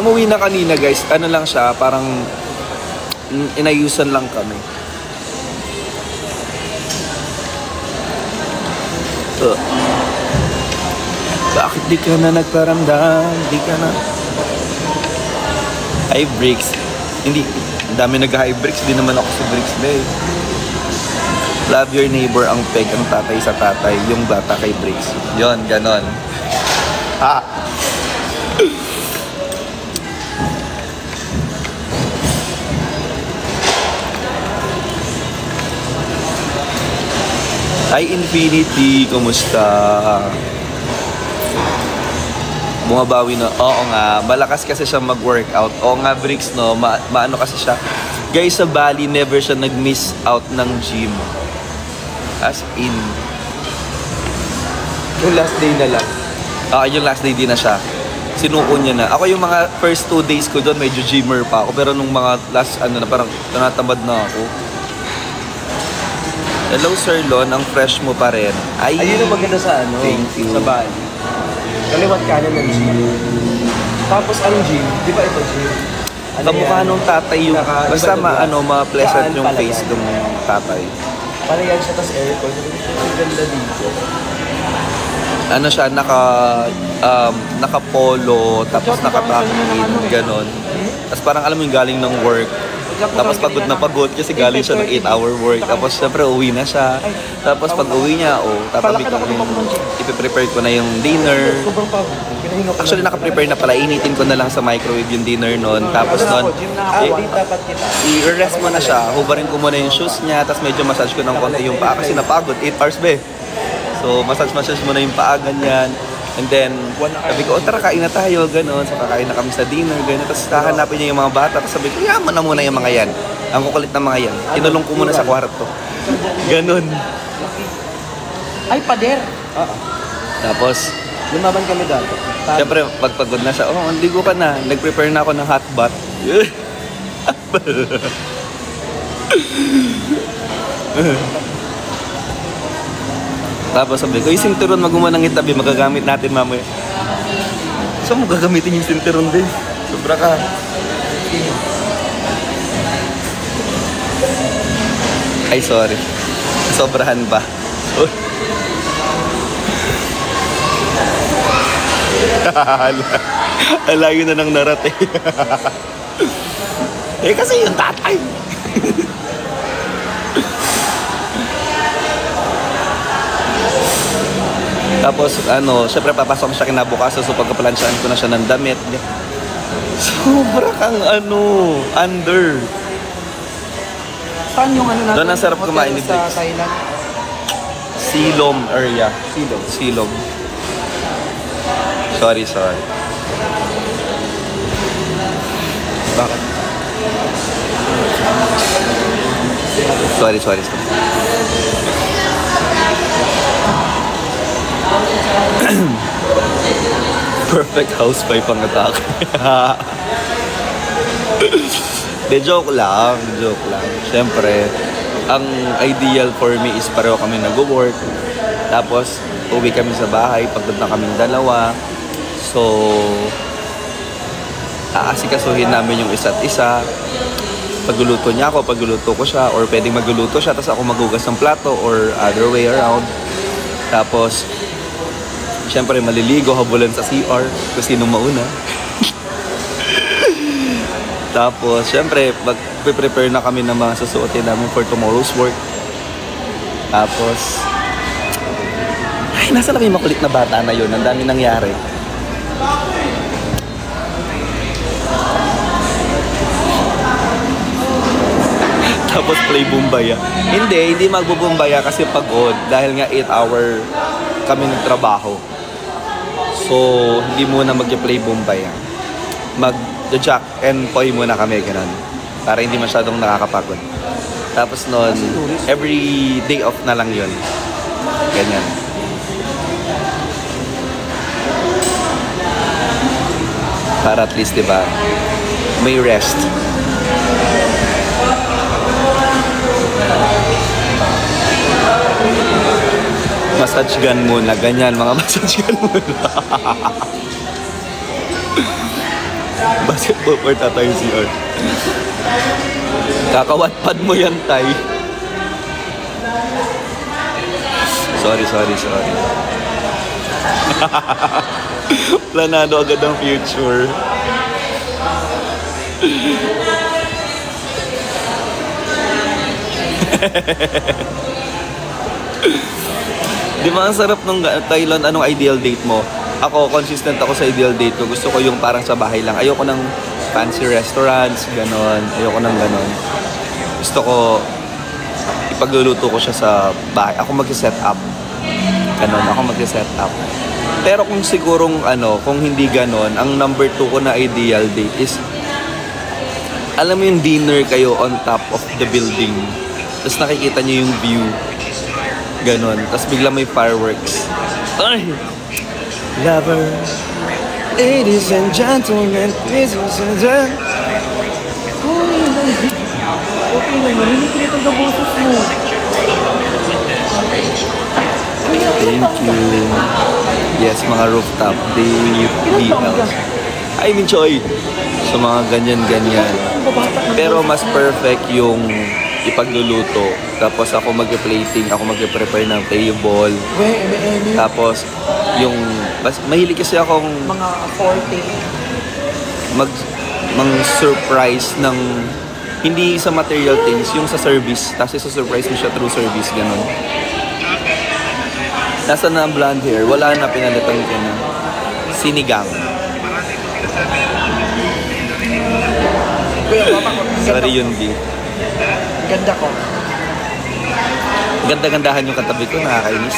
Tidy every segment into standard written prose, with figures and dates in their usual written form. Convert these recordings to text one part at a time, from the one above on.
umuwi na kanina guys, ano lang siya, parang inayusan lang kami. Bakit di ka na nagparamdam? Di ka na... High breaks. Hindi, dami nag-high breaks. Di naman ako sa breaks, babe. Love your neighbor ang peg, ang tatay sa tatay. Yung bata kay breaks. Yon, ganon. Ha! Hi Infinity, kumusta? Bumabawi na. Oo nga, malakas kasi siya mag-workout. Oo nga, Bricks, no? Maano kasi siya. Guys, sa Bali, never siya nag-miss out ng gym. As in. Yung last day na lang. Yung last day din na siya. Sinuko niya na. Ako yung mga first 2 days ko doon, medyo gymmer pa ako. Pero nung mga last, parang tanatamad na ako. Hello, Sir Lon. Ang fresh mo pa rin. Ayun ang maganda sa Thank you. Sa Bali. Kaliwat kanan ng gym. Tapos ang gym, di ba ito gym? Kamukha nung tatay yung, basta ma-pleasant yung face ng tatay. Para yan siya, tas aircon. Ang ganda dito. Ano siya, naka-polo, tapos naka-tracking, ganon. Tapos parang alam mo yung galing ng work. Tapos pagod na pagod kasi galing siya ng 8-hour work. Tapos syempre uwi na siya. Tapos pag uwi niya, tatapit ko na yung, ipiprepare ko na yung dinner. Actually naka-prepare na pala, initin ko na lang sa microwave yung dinner nun. Tapos nun, i-rest mo na siya. Hubarin ko muna yung shoes niya, tapos medyo massage ko ng konti yung paa kasi napagod, 8 hours be. So massage mo na yung paa, ganyan. And then, sabi ko, tara, kain na tayo, gano'n. So, kakain na kami sa dinner, gano'n. Tapos, hahanapin niya yung mga bata. Tapos, sabi ko, yaman na muna yung mga yan. Ang kukulit na mga yan. Tinulong ko muna sa kwarto. Gano'n. Ay, pader! Tapos, lumaban kami dati. siyempre, pagpagod na siya, ligo ka na. Nag-prepare na ako ng hot bath. Tapos sabi ko, yung sinturon mag-uma ng itabi, magagamit natin mamaya. So, mo gagamitin yung sinturon din. Sobra ka. Ay, sorry. Sobrahan ba? Alayo na ng narate. Kasi yung tatay. Tapos, syempre papasok siya kinabukasan, so pagkaplansyahan ko na siya ng damit. Sobra kang under. Saan yung natin? Doon ang sarap kumain ni sa Bricks. Thailand? Silom area. Silom. Sorry. Bakit? Sorry. Perfect housewife ang atake. Joke lang. Siyempre, ang ideal for me is pareho kami nag-work. Tapos, uwi kami sa bahay, pagod na kaming dalawa. So, aasikasuhin namin yung isa't isa. Pagluluto niya ako, pagluluto ko siya, or pwedeng magluluto siya, tapos ako maghugas ng plato, or other way around. Tapos, siyempre maliligo, habulan sa CR kung sino mauna. Tapos, siyempre, mag-prepare na kami ng mga susuotin namin for tomorrow's work. Tapos, nasa lang yung makulit na bata na yun. Ang dami nangyari. Tapos play Bumbaya. Hindi magbubumbaya kasi pagod. Dahil nga 8-hour kami nagtrabaho. So, hindi muna mag-play Bumbaya. Mag-jack and poy muna kami, ganun. Para hindi masyadong nakakapagod. Tapos noon, every day off na lang yun. Ganyan. Para at least, diba, may rest. Massage gun muna. Ganyan, mga massage gun muna. Basketball court ata yung CR. Kakawatpad mo yan, Tay. Sorry. Planado agad ang future. Di ba ang sarap nung Thailand? Anong ideal date mo? Ako, consistent ako sa ideal date ko. Gusto ko yung parang sa bahay lang. Ayoko ng fancy restaurants, ganon. Ayoko ng ganon. Gusto ko ipagluluto ko siya sa bahay. Ako mag-set up. Ganon, ako mag-set up. Pero kung sigurong kung hindi ganon, ang number 2 ko na ideal date is, alam mo yung dinner kayo on top of the building. Tapos nakikita niyo yung view. Ganon. Tapos bigla may fireworks. Ay! Lover. Ladies and gentlemen, please and gentlemen. Okay naman, hindi kinitag ang boses mo. Thank you. Yes, mga rooftop. DL. I enjoy. So mga ganyan-ganyan. Pero mas perfect yung ipagluluto. Tapos ako mag-plating, ako mag-prepare ng table. Tapos yung mahilig kasi akong Mga 40. mang-surprise ng hindi sa material things, yung sa service. Tapos isa-surprise mo siya through service, ganun. Nasa na ang blonde hair? Wala na, pinalitan ko na. Sinigang. Kuya, baba ko. Sorry yun, B. Ganda ko. Ganda-gandahan yung katabi ko, nakakainis.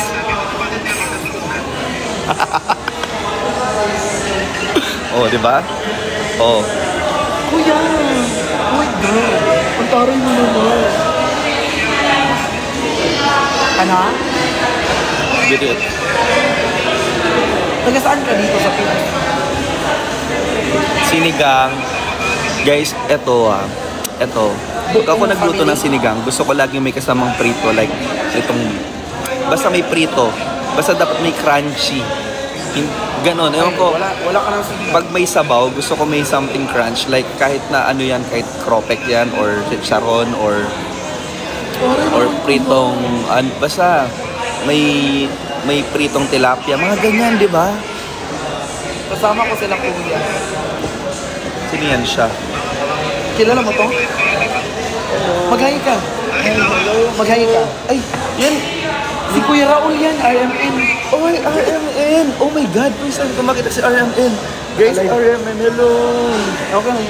Oh, di ba? Oh. Kuya! Oh my God! Ang taray mo naman. Ano? Birit. Taga saan ka dito sa Pinas? Sinigang. Guys, eto. Pag ako nagluto ng sinigang, gusto ko laging may kasamang prito. Like, itong, basta may prito. Basta dapat may crunchy. Ganon, ewan ko. Wala ka nang sinigang. Pag may sabaw, gusto ko may something crunch. Like, kahit na ano yan, kahit cropek yan, or chicharon, or pritong, basta may pritong tilapia. Mga ganyan, di ba? Kasama ko silang kuya. Sino yan siya? Kilala mo to? Maghahi ka. Maghahi ka. Ay, yan. Si Kuya Raul yan, RMN. Oh, RMN! Oh my God, please saan ko makita si RMN? Guys, RMN, hello! Okay.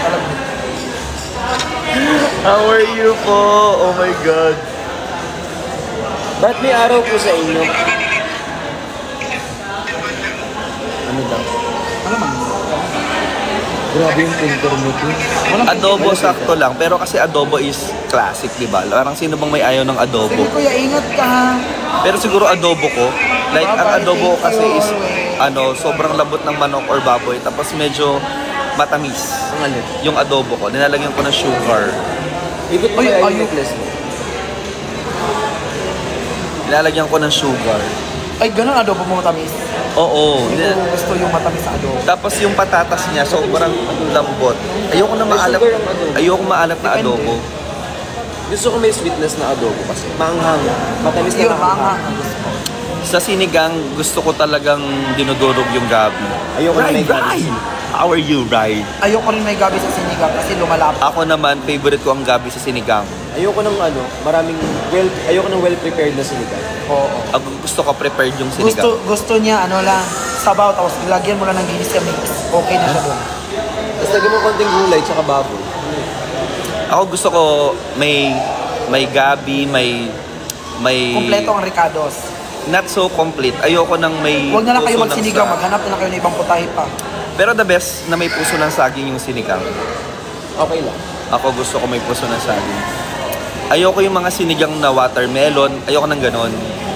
Alam mo. How are you po? Oh my God. Ba't may araw po sa inyo? Ano daw? Ano man? Grabe yung printer mo po. Adobo sakto lang, pero kasi adobo is classic, di ba? Parang sino bang may ayaw ng adobo? Sige kuya, ingat ka. Pero siguro adobo ko, like ang adobo ko kasi is sobrang lambot ng manok or baboy, tapos medyo matamis. Ang alin? Yung adobo ko, nilalagyan ko ng sugar. Ikot mo yung necklace mo. Nilalagyan ko ng sugar. Ay, ganun adobo mo matamis. Oo. Hindi ko gusto yung matamis sa adobo. Tapos yung patatas niya, sobrang lambot. Ayoko na maalat. Ayoko maalat na adobo. Gusto ko may sweetness na adobo kasi. Maanghang. Matamis na Yun, maanghang. Sa sinigang, gusto ko talagang dinudurog yung gabi. Ayoko na may Rai! How are you, Rai? Ayoko rin may gabi sa sinigang kasi lumalapot. Ako naman, favorite ko ang gabi sa sinigang. Ayoko ng ayoko ng well-prepared na sinigang. Oo. Gusto ko prepared yung sinigang. Gusto niya, sabaw, tapos lagyan mo lang ng ginis mix. Okay na siya doon. Tapos lagyan mo konting gulay tsaka baboy. Ako gusto ko may gabi, may Kompleto ang ricados. not so complete. Ayoko nang may Huwag na lang kayo puso ng magsinigang, sa- maghanap na lang kayo ng ibang putahe pa. Pero the best na may puso ng saging yung sinigang. Okay lang. Ako gusto ko may puso ng saging. Ayoko yung mga sinigang na watermelon. Ayoko ng ganon.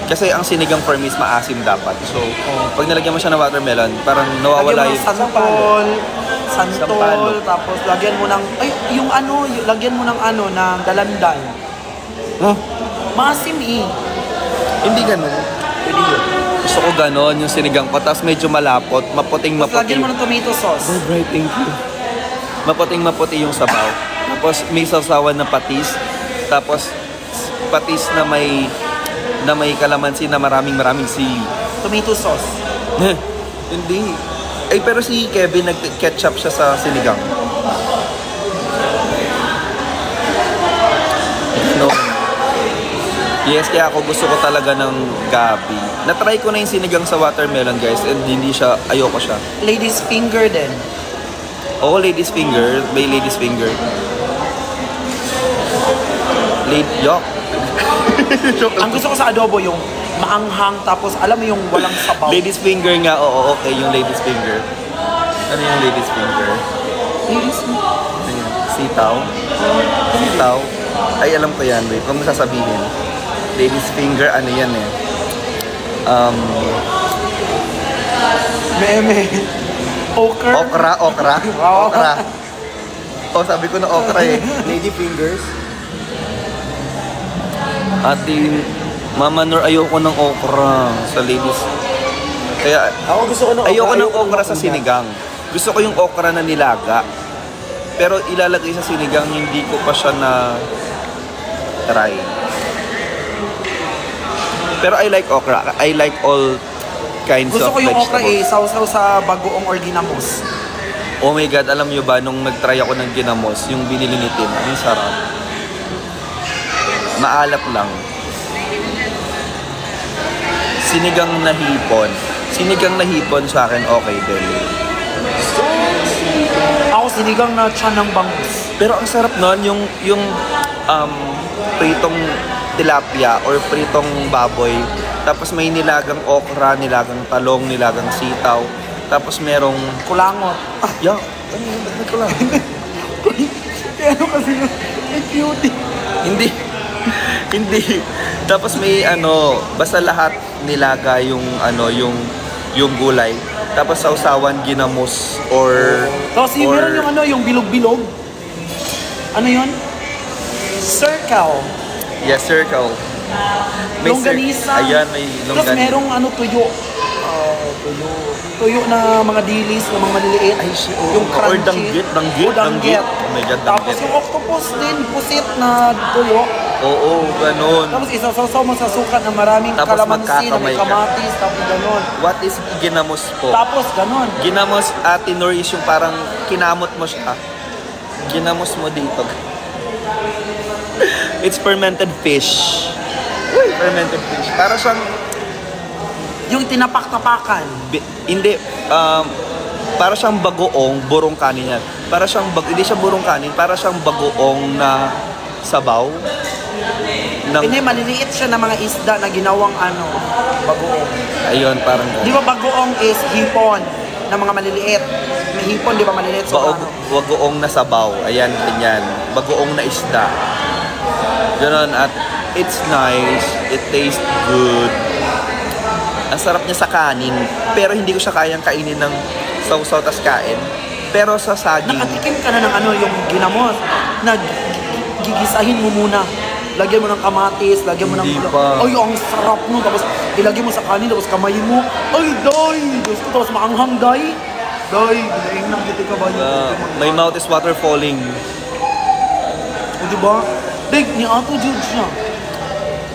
Kasi ang sinigang for me is maasim dapat. So, pag nilagyan mo siya ng watermelon, parang nawawala Lagyan mo yung... ng santol, Sampalo. tapos lagyan mo ng, lagyan mo ng dalandan. Huh? Maasim eh. Hindi ganon. Pwede yun. Gusto ko ganon yung sinigang ko. Tapos medyo malapot, Tapos lagyan maputing. mo ng tomato sauce. Right, thank you. maputing-maputi yung sabaw. Tapos may sausawan na patis. Tapos patis na may kalamansi na maraming sili. Tomato sauce. Hindi. Ay, pero si Kevin nag-ketchup siya sa sinigang. No. Yes, kaya ako gusto ko talaga ng gabi. Na-try ko na yung sinigang sa watermelon, guys, and hindi siya, ayoko siya. Ladies finger din. Oo, ladies finger. May ladies finger. Yok. Ang gusto ko sa adobo yung maanghang tapos alam mo yung walang sabaw. Ladies finger nga, oo, okay, yung ladies finger. Ano yung ladies finger? Ladies Ayun, sitaw. Sitaw. Ay, alam ko yan, wait. Huwag mo sasabihin. Ladies finger, ano yan eh? Meme. Okra. Okra. Oh, sabi ko na okra eh. Lady fingers. Ate, Mama Nor, ayoko ng okra sa ladies. Kaya, Ako gusto ko ng okra. ayoko ng okra sa sinigang. Gusto ko yung okra na nilaga. Pero ilalagay sa sinigang, hindi ko pa siya na try. Pero I like okra. I like all kinds Gusto of ko yung vegetables. okra sausaw sa bagoong or ginamos. Oh my God, alam nyo ba, nung nag-try ako ng ginamos, yung binili ni Tim, ang sarap. Maalap lang. Sinigang na hipon. Sinigang na hipon sa akin, okay din. Ako sinigang na tiyan ng bangus. Pero ang sarap nun, yung pritong tilapia or pritong baboy. Tapos may nilagang okra, nilagang talong, nilagang sitaw. Tapos merong... Kulangot. Yeah, ano yun? Ba't ko lang? Kaya ano kasi may cutie. Hindi. Tapos may basta lahat nilaga yung yung gulay. Tapos sausawan ginamos or Tapos meron yung yung bilog-bilog. Ano yun? Circle. yes, circle. Longganisa. Ayan, may Tapos longganisa. merong tuyo. Tuyo na mga dilis, na mga maliliit. Ay, yung or crunchy. danggit. Oh my God, Tapos danggit. yung octopus din, pusit na tuyo. Oo, ganun. Tapos isasaw mo sa sukat na maraming Tapos kalamansi, na may magkakamay ka. kamatis, tapos gano'n. What is ginamos po? Tapos gano'n. Ginamos, Ate Nor, is yung parang kinamot mo siya. Ginamos mo dito. It's fermented fish. Uy, fermented fish. Para siyang, Yung tinapak-tapakan. hindi, para siyang bagoong, burong kanin yan. Para siyang, hindi siya burong kanin, para siyang bagoong na sabaw. Hindi, maliliit siya na mga isda na ginawang bagoong. Ayun, parang Di ba bagoong is hipon na mga maliliit? May hipon, di ba maliliit? So, bagoong na sabaw. Ayan, ganyan. Bagoong na isda. Ganon, at it's nice. It tastes good. Ang sarap niya sa kanin. Pero hindi ko siya kayang kainin ng sausaw tas kain. Pero sa saging, nakatikim ka na ng yung ginamos. Gigisahin mo muna. Lagyan mo ng kamatis, lagyan mo ng... Hindi pa. Ay, ang sarap nun. Tapos ilagay mo sa kanin, tapos kamay mo. Ay, day! Tapos maanghang, day. Day, ginaing lang dito ka ba? my mouth is water falling. O, diba? Day, ni Ato Jude siya.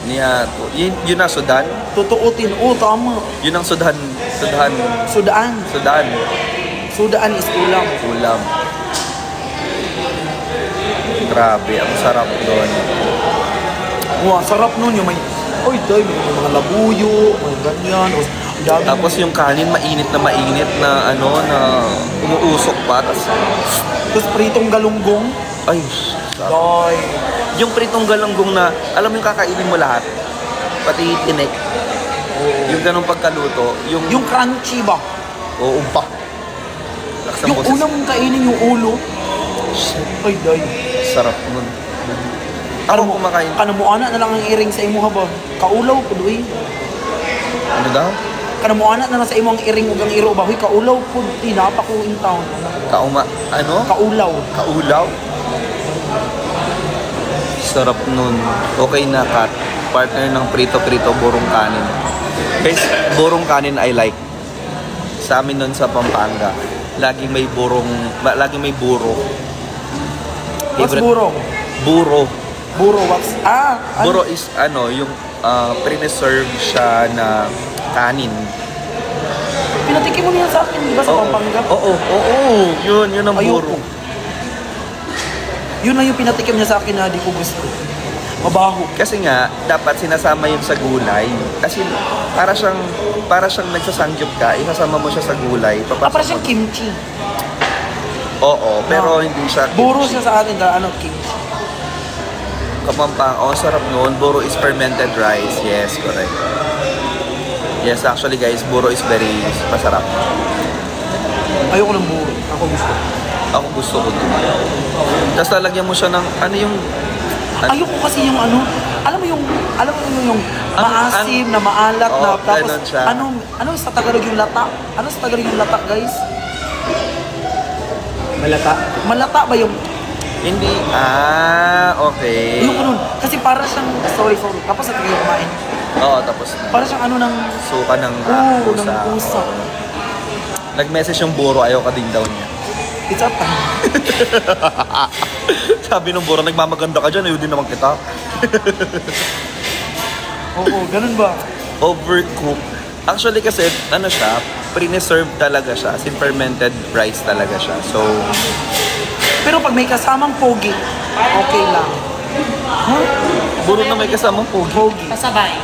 Niya, yun na, Sudan. Tutuutin. Oh, tama. Yun ang Sudan. Sudaan. Sudaan is ulam. Ulam. Grabe, ang sarap doon. Wow, sarap nun yung may... Ay, day, may mga labuyo, may ganyan. Ang dami. Tapos yung kanin, mainit na na umuusok pa. Tapos pritong galunggong. Ay, sarap. Day. Yung pritong galunggong na, alam mo yung kakainin mo lahat. Pati tinik. Yung ganong pagkaluto. Yung crunchy ba? Oo pa. Lakas ng Yung boses. unang mong kainin yung ulo. Ay, day. Sarap nun. Ako kumakain. Kanamuana na lang ang iring sa imo haba. Kaulaw po, doy. Ano daw? Kanamuana na lang sa imo ang iring ugang iro ba? Huy, kaulaw po, tinapa ko in town. Kaulaw. Kaulaw? Sarap nun. Okay na, Kat. Partner ng prito-prito, burong kanin. Guys, burong kanin I like. Sa amin nun sa Pampanga. laging may laging may buro. What's Favorite- buro? Buro. Buro, what's... ano? Buro is yung pre-serve siya na kanin. Pinatikim mo niyan sa akin, di ba, sa Pampanga? Oo. Yun ang buro. Ayoko. Yun lang yung pinatikim niya sa akin na di ko gusto. Mabaho. Kasi nga, dapat sinasama yun sa gulay. Kasi para siyang nagsasangyup ka, isasama mo siya sa gulay. Para siyang kimchi. Oo, pero hindi siya kimchi. Buro siya sa atin, kimchi. Kapampang, sarap noon. Buro is fermented rice. Yes, correct. Yes, actually guys, buro is very masarap. Ayoko ng buro. Ako gusto. Ako gusto ko din. Tapos lalagyan mo siya ng, Ayoko kasi yung alam mo yung maasim na maalat na tapos ganun siya. ano sa Tagalog yung lata? Ano sa Tagalog yung lata, guys? Malata. Malata ba yung Hindi, okay. yung nun? Kasi para siyang sorry. Tapos sa tayo kumain. Oo, tapos Para siyang ng suka ng pusa. ng pusa. Nag-message yung buro, ayaw ka din daw niya. It's up time. Sabi nung buro, nagmamaganda ka dyan, ayaw din naman kita. Oo, ganun ba? Overcooked. Actually kasi, siya, pre-serve talaga siya. As in fermented rice talaga siya. So, Pero pag may kasamang pogi, okay lang. buro na may kasamang pogi. Kasabay.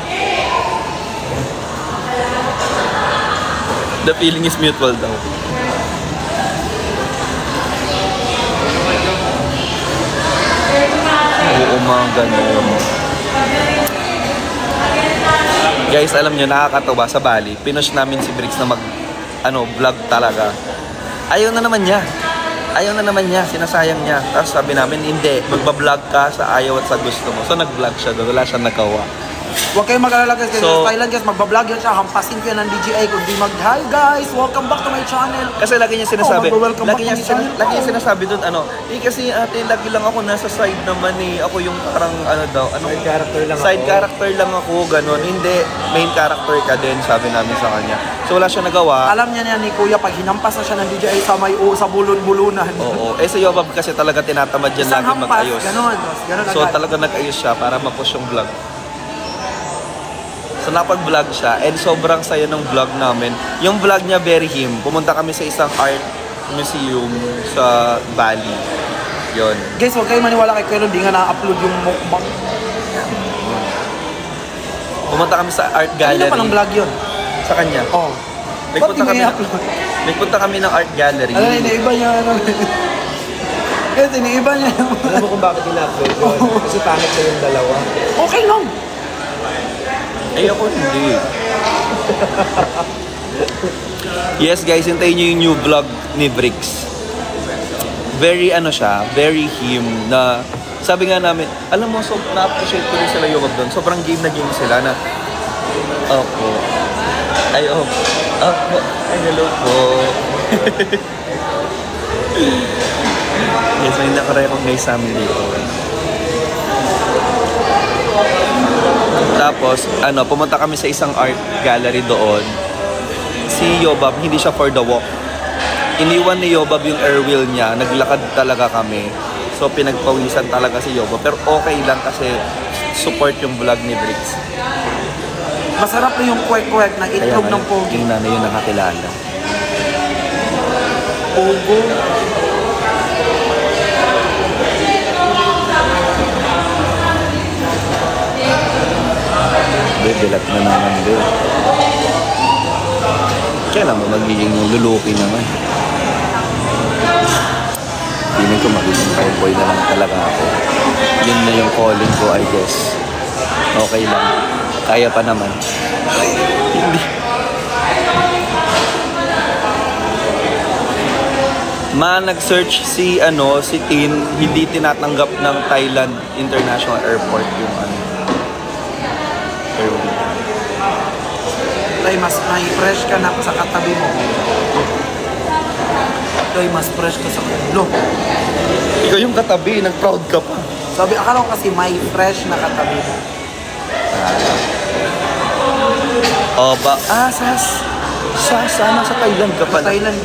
The feeling is mutual daw. Oo, mga ganun. Guys, alam nyo, nakakatawa sa Bali. Pinush namin si Briggs na vlog talaga. Ayaw na naman niya. Sinasayang niya. Tapos sabi namin, hindi. Magbablog ka sa ayaw at sa gusto mo. So, nag-vlog siya doon. Wala siyang nagawa. Huwag kayong mag-alala guys, kasi So- sa Thailand guys, magbablog yan siya, hampasin ko yan ng DJI, kundi hi guys, welcome back to my channel. Kasi lagi niya sinasabi, magwa-welcome back lagi niya to my channel. lagi niya sinasabi doon, kasi ate, lagi lang ako nasa side naman ako yung parang Side character lang side ako. character lang ako, ganun. Hindi, main character ka din, sabi namin sa kanya. So wala siya nagawa. Alam niya ni Kuya, pag hinampas na siya ng DJI sa bulun-bulunan. Oo, sa Yobab kasi talaga tinatamad yan Isang lagi hampas, mag-ayos. ganun So agad. talaga nag-ayos siya para ma-push yung vlog. So napag-vlog siya and sobrang saya ng vlog namin. Yung vlog niya very him. Pumunta kami sa isang art museum sa Bali. Yon. Guys, huwag kayo maniwala kay Kuya, hindi nga na-upload yung mukbang. Pumunta kami sa art Ano gallery. pa ng vlog yun? Sa kanya. Oh. Nagpunta Ba't kami, hindi i-upload? nagpunta kami ng art gallery. Alam, iniiba niya Guys, iniiba niya Alam mo kung bakit ina-upload yun? Kasi pangit na yung dalawa. Okay lang. Ay, ako hindi. Yes guys, hintayin nyo yung new vlog ni Briggs. Very very him na sabi nga namin, alam mo, so na-appreciate ko rin sila yung doon. Sobrang game na game sila na, opo. Ay, opo. Opo. Ay, hello po. Yes, may nakarecognize sa amin dito. Tapos, pumunta kami sa isang art gallery doon. Si Yobab, hindi siya for the walk. Iniwan ni Yobab yung airwheel niya. Naglakad talaga kami. So, pinagpawisan talaga si Yobab. Pero okay lang kasi support yung vlog ni Briggs. Masarap na yung kwek-kwek na itlog ng pogi. Yung nanay yung nakakilala. Pogo. Bilat na naman din. Kailan mo magiging luluki naman? Feeling ko magiging cowboy na lang talaga ako. Yun na yung calling ko, I guess. Okay lang. Kaya pa naman. Hindi. Nag-search si Tin, hindi tinatanggap ng Thailand International Airport yung airway. Tay, mas may fresh ka na sa katabi mo. Tay, mas fresh ka sa ulo. Ikaw yung katabi, nag-proud ka pa. Sabi, akala ko kasi may fresh na katabi mo. Sana sa Thailand ka Sa pala. Thailand.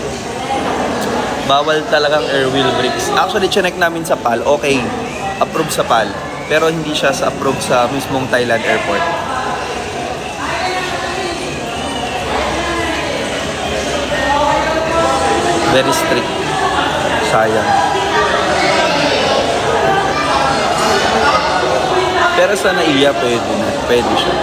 Bawal talagang air wheel brakes. Actually, chinek namin sa PAL. Okay, approve sa PAL. Pero hindi siya sa approve sa mismong Thailand airport. Very strict. Sayang. Pero sa NAIA, pwede na. Pwede siya.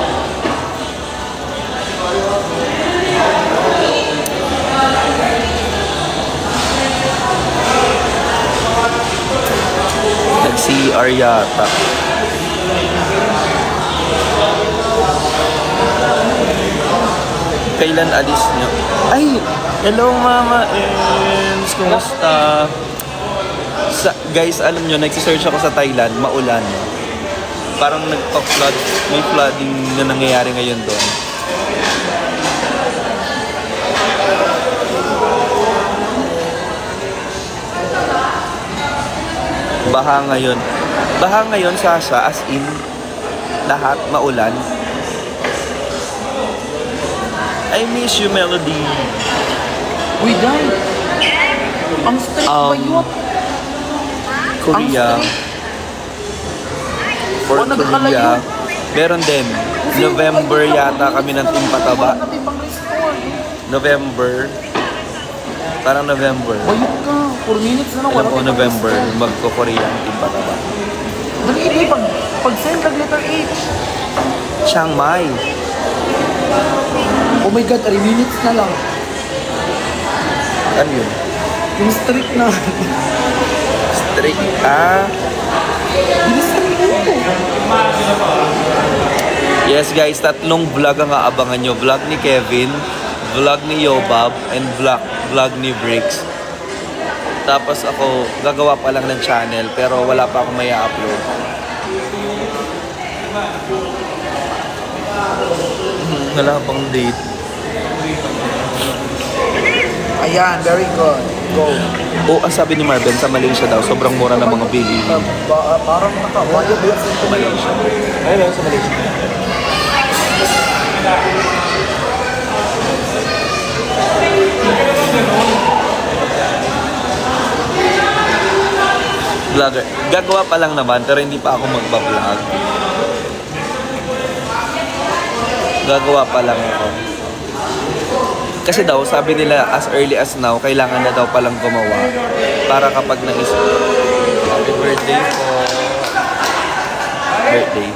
Nag-CR yata. Kailan alis niyo? Ay! Hello, Mama Ems! Kumusta? Guys, alam nyo, nagsisearch ako sa Thailand, maulan. Parang nagpa-flood, may flooding na nangyayari ngayon doon. Baha ngayon. Baha ngayon, Sasha, as in, lahat maulan. I miss you, Melody. Uy, Day. Ang strict ba yun? Korea. For Oh, Korea. nagkakalayo. Meron din. November yata kami ng Team Pataba. Wala kami pang restore. November. Parang November. Bayok ka. 4 minutes na lang. Alam ko November, magko-Korea ang Team Pataba. Dali, hindi. Pag-send kag letter H. Chiang Mai. Oh my God, 3 minutes na lang. Ano yun? Yung strict na. Straight. Ah. Bilis na minuto. Yes guys, tatlong vlog ang aabangan nyo. Vlog ni Kevin, vlog ni Yobab, and vlog ni Bricks. Tapos ako, gagawa pa lang ng channel, pero wala pa akong may upload. Wala pang date. Ayan, very good. Go. O, ang sabi ni Marvin, sa Malaysia daw, sobrang mura ng mga bilihin. Parang nakabayad ba sa Malaysia? Ayun, sa Malaysia. Vlogger. Gagawa pa lang naman, pero hindi pa ako magbablog. Gagawa pa lang ako. Kasi daw, sabi nila, as early as now, kailangan na daw palang gumawa. Para kapag naisip. Happy birthday po. Birthday.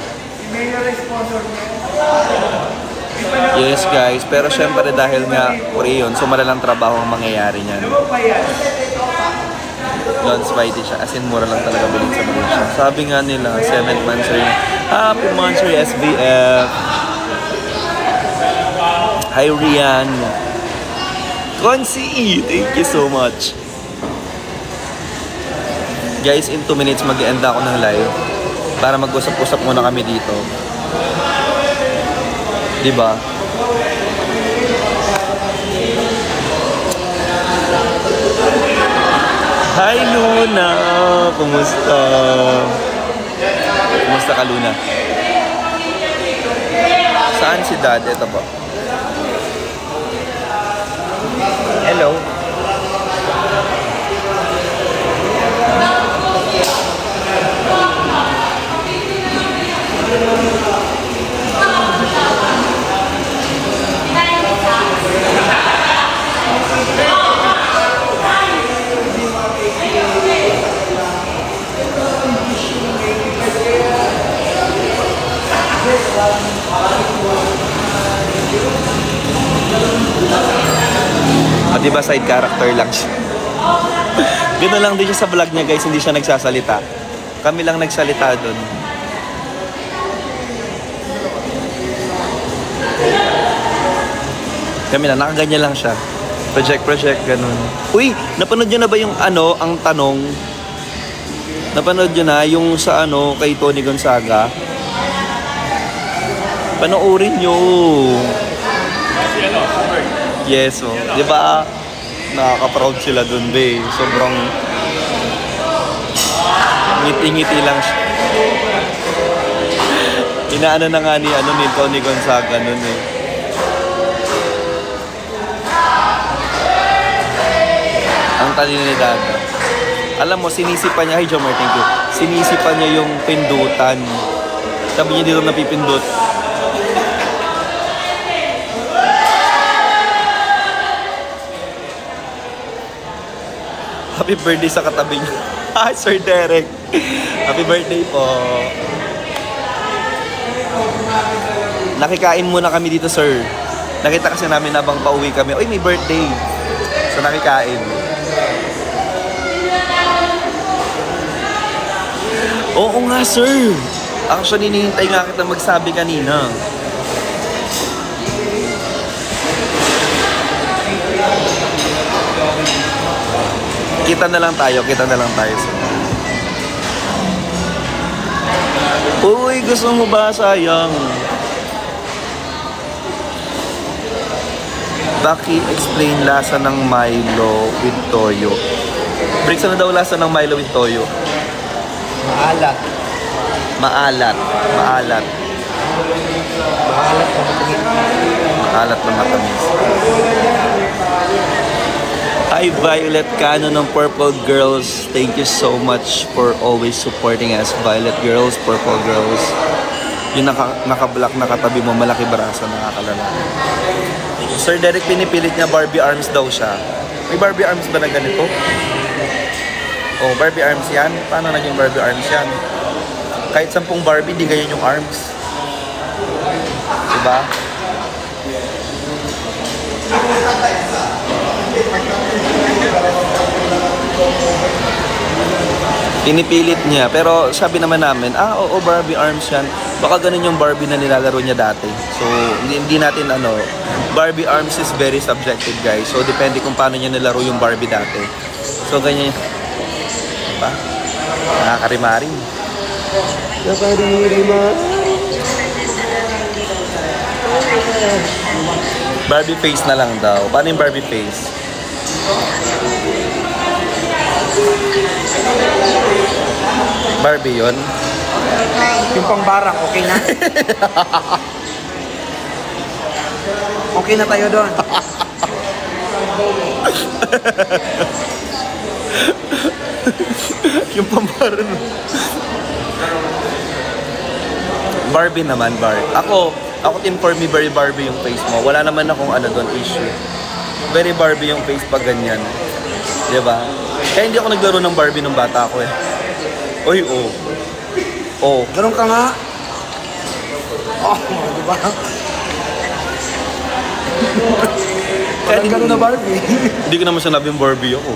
Yes guys, pero syempre dahil nga Korean, so malalang trabaho ang mangyayari niyan. Don Spidey siya, as in mura lang talaga bilhin sa Malaysia. Sabi nga nila, 7th monthsary, happy monthsary SBF. Hi Rian. Consi, thank you so much. Guys, in 2 minutes mag-end ako ng live para mag-usap-usap muna kami dito. Diba? Hi Luna! Kumusta? Kumusta ka Luna? Saan si Dad? Ito po. Hello. O diba side character lang siya. Gano'n lang din siya sa vlog niya guys, hindi siya nagsasalita. Kami lang nagsalita doon. Kami lang, nakaganyan lang siya. Project, ganun. Uy, napanood nyo na ba yung ano, ang tanong? Napanood nyo na yung sa ano, kay Tony Gonzaga? Panoorin nyo. Yes, oh. Di ba? Nakaka-proud sila dun, be. Sobrang ngiti-ngiti lang siya. Inaano na nga ni Tony Gonzaga nun eh. Ang talino ni Dada. Alam mo, sinisipan niya, hi Jomar, thank you. Sinisipan niya yung pindutan. Sabi niya dito napipindot. Happy birthday sa katabi niya. Hi, Sir Derek. Happy birthday po. Nakikain muna kami dito, sir. Nakita kasi namin habang pauwi kami, oy, may birthday. So, nakikain. Oo nga, sir. Actually, hinihintay nga kita magsabi kanina. Kita na lang tayo, sir. Uy, gusto mo ba, sayang? Baki, explain lasa ng Milo with toyo. Bricks, ano daw lasa ng Milo with toyo? Maalat. Maalat. Maalat. Maalat na matamis. Maalat na matamis. Hi, Violet Cano ng Purple Girls. Thank you so much for always supporting us. Violet Girls, Purple Girls. Yung naka-black na katabi mo, malaki barasa, nakakalala. Sir Derek, pinipilit niya Barbie arms daw siya. May Barbie arms ba na ganito? Oh, Barbie arms yan? Paano naging Barbie arms yan? Kahit 10 Barbie, di ganyan yung arms. Diba? Pinipilit niya, pero sabi naman namin, oo, Barbie arms yan. Baka ganun yung Barbie na nilalaro niya dati. So, hindi natin Barbie arms is very subjective, guys. So, depende kung paano niya nilaro yung Barbie dati. So, ganyan. Diba? Nakakarimaring. Barbie face na lang daw. Paano yung Barbie face? Barbie yun? Yung pangbarang, okay na? Okay na tayo doon. Yung pambaran. Barbie naman, Barbie. Ako team for me, very Barbie yung face mo. Wala naman akong doon issue. Very Barbie yung face pag ganyan. Diba? Kaya hindi ako naglaro ng Barbie nung bata ako eh. Oy, oh. Oh. Ganun ka nga. Oh, diba? Kaya ganun na Barbie. Hindi ko naman sinabing Barbie ako.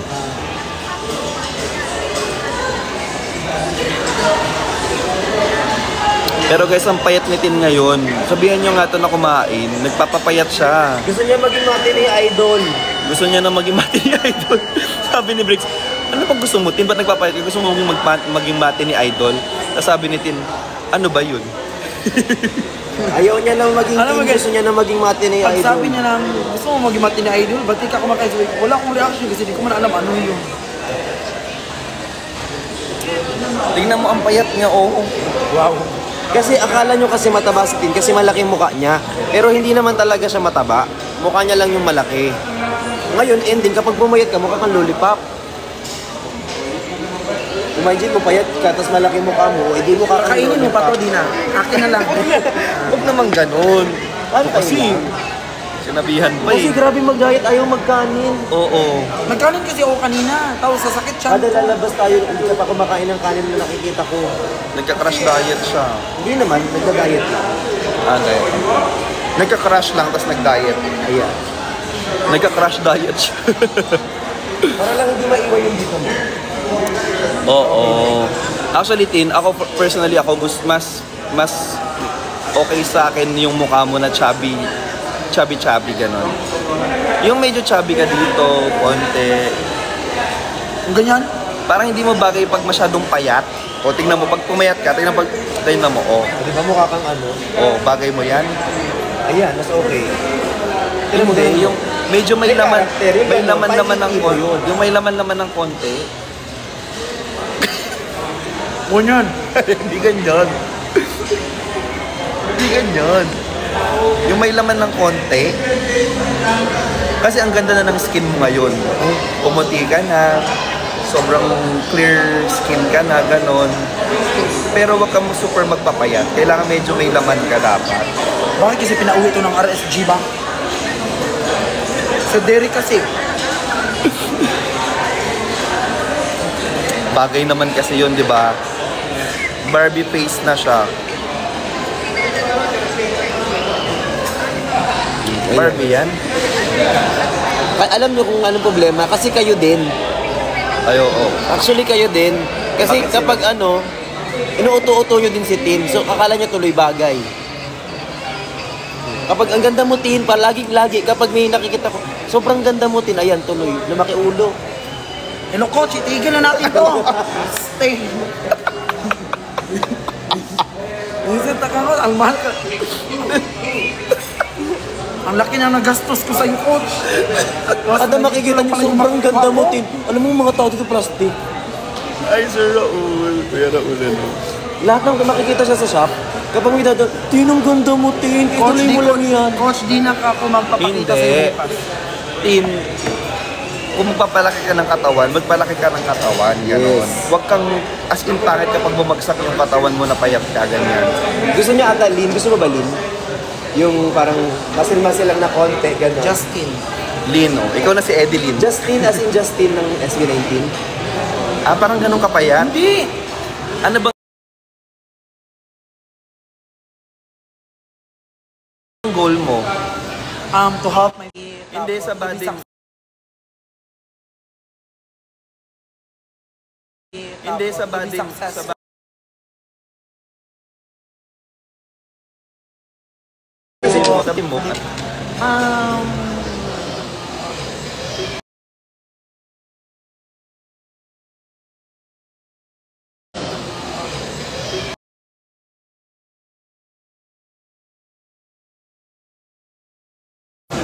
Pero guys, ang payat ni Tin ngayon. Sabihan nyo nga ito na kumain. Nagpapapayat siya. Gusto niya maging matinee idol. Gusto niya na maging matinee idol. Sabi ni Bricks, ano pag gusto mo, Tin? Ba't nagpapayat? Gusto mo maging matinee idol? Tapos sabi ni Tin, ano ba yun? Ayaw niya lang maging gusto niya na maging matinee idol. Pag sabi niya lang, gusto mo maging matinee idol, ba't di ka kumakain? Wala akong reaction kasi di ko man alam ano yun. Tingnan mo ang payat niya, oh. Wow. Kasi akala nyo kasi mataba si Tin kasi malaki yung mukha niya. Pero hindi naman talaga siya mataba. Mukha niya lang yung malaki. Ngayon, ending, kapag pumayat ka, mukha kang lollipop. Imagine mo, payat ka, tapos malaki mukha mo, hindi mukha kang Kainin mo pa to, di na. Akin na lang. Huwag naman ganun. Ano Kasi, sinabihan pa Kasi eh. grabe mag-diet, ayaw magkanin. Oo. Nagkanin kasi ako kanina. Tapos sasakit siya. Kada lalabas tayo, hindi ka pa kumakain ng kanin na nakikita ko. Nagka-crash diet siya. Hindi naman, nagda-diet lang. Diet. Nagka-crash lang, tapos nag-diet. Ayan. Nagka-crash diet siya. Para lang hindi maiwan yung dito mo. Oo. Actually, Tin, ako personally, mas okay sa akin yung mukha mo na chubby, ganon. Yung medyo chubby ka dito, konti. Yung ganyan? Parang hindi mo bagay pag masyadong payat. O tingnan mo, pag pumayat ka, tingnan mo, oh. Di ba mukha kang ano? Oh, bagay mo yan. Ayan, mas okay. Hindi, yung medyo may May laman, character, yung may ano, laman naman ng fighting konti. yun. Yung may laman ng konti. Ganyan. Hindi ganyan. Hindi ganyan. Yung may laman ng konti. Kasi ang ganda na ng skin mo ngayon. Pumuti ka na, sobrang clear skin ka na, ganon. Pero wag ka mo super magpapayat. Kailangan medyo may laman ka dapat. Bakit kasi pinauwi ito ng RSG ba? Sa Derek kasi. Bagay naman kasi yun, di ba? Barbie face na siya. Barbie yan? Alam niyo kung anong problema? Kasi kayo din. Ay, oo. Actually, kayo din. Kasi Bakit kapag inuuto-uto nyo din si Tin, so akala nyo tuloy bagay. Kapag ang ganda mo, Tin, palagi-lagi, kapag may nakikita ko, sobrang ganda mo, Tin, ayan, tuloy, lumaki ulo. Hello, coach, itigil na natin to. Stay. Isip ka ko, ang mahal ka. Ang laki na nagastos ko sa'yo, coach. Kada makikita nyo, sobrang ganda mo, Tin. Alam mo mga tao dito, plastic. Ay, Sir Raul. Kuya Raul, ano? Lahat ng makikita siya sa shop, kapag may dadal, Tin, ang ganda mo, Tin. Ituloy mo lang yan. Coach, di na ako magpapakita Hindi. sa'yo bukas. Tin, kung magpapalaki ka ng katawan, magpalaki ka ng katawan, gano'n. Yes. Huwag kang as in pangit kapag bumagsak yung katawan mo na payat ka, ganyan. Gusto niya ata lean? Gusto mo ba lean? Yung parang masil-masil lang na konti, gano'n. Justin. Lino, ikaw na si Edeline. Justin as in Justin ng SB19. Ah, parang ganun ka payat? Hindi. Ano bang goal mo? To help my... Hindi sa body. Hindi sa body. Sa body. Sabi mo.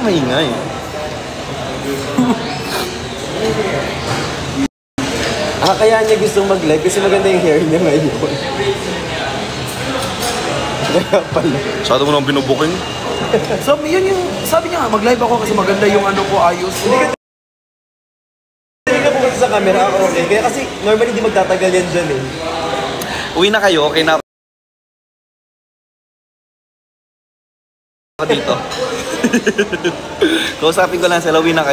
Maingay. Kaya niya gustong mag-live kasi maganda yung hair niya ngayon. Kaya pala. Masyado mo nang binubuking. So, yun yung... Sabi niya nga, mag-live ako kasi maganda yung ano ko, ayos. Hindi ka pumunta sa camera, okay. Kaya kasi normally di magtatagal yan dyan eh. Uwi na kayo, okay na ako dito. Kausapin ko lang sila, uwi na kayo.